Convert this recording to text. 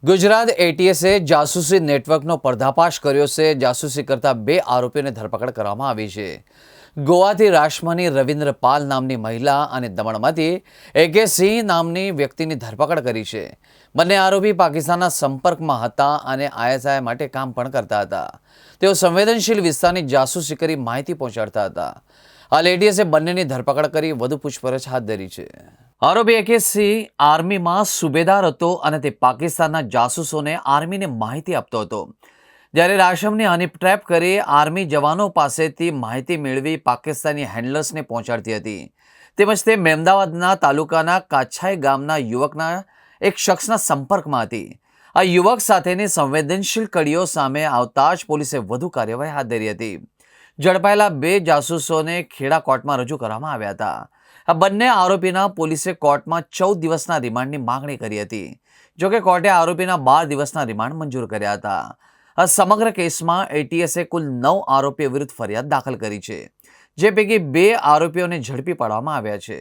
ગુજરાત એટીએસે જાસૂસી નેટવર્કનો પર્દાફાશ કર્યો છે। જાસૂસી કરતા 2 આરોપીઓને ધરપકડ કરવામાં આવી છે। ગોવાથી રાશમણી રવિન્દ્ર પાલ નામની મહિલા અને દમણમાંથી એકે સિંહ નામની વ્યક્તિની ધરપકડ કરી છે। બંને આરોપી પાકિસ્તાનના સંપર્કમાં હતા અને આઈએસઆઈ માટે કામ પણ કરતા હતા। તેઓ સંવેદનશીલ વિસ્તારની જાસૂસી કરી માહિતી પહોંચાડતા હતા। હાલ એટીએસે બંનેની ધરપકડ કરી વધુ પૂછપરછ હાથ ધરી છે। આરોપી એકે સિંહ આર્મીમાં સુબેદાર હતો અને તે પાકિસ્તાનના જાસૂસોને આર્મીને માહિતી આપતો હતો। જ્યારે રાશમને હની ટ્રેપ કરી આર્મી જવાનો પાસેથી માહિતી મેળવી પાકિસ્તાની હેન્ડલર્સને પહોંચાડતી હતી। તેમજ તે મહેમદાવાદના તાલુકાના કાછાઈ ગામના યુવકના એક શખ્સના સંપર્કમાં હતી। આ યુવક સાથેની સંવેદનશીલ કડીઓ સામે આવતા જ પોલીસે વધુ કાર્યવાહી હાથ ધરી હતી। ઝડપાયેલા 2 જાસૂસોને ખેડા કોર્ટમાં રજૂ કરવામાં આવ્યા હતા। આ બંને આરોપીના પોલીસે કોર્ટમાં 14 દિવસના રિમાન્ડની માંગણી કરી હતી। જોકે કોર્ટે આરોપીના 12 દિવસના રિમાન્ડ મંજૂર કર્યા હતા। આ સમગ્ર કેસમાં એટીએસે કુલ 9 આરોપીઓ વિરુદ્ધ ફરિયાદ દાખલ કરી છે, જે પૈકી 2 આરોપીઓને ઝડપી પાડવામાં આવ્યા છે।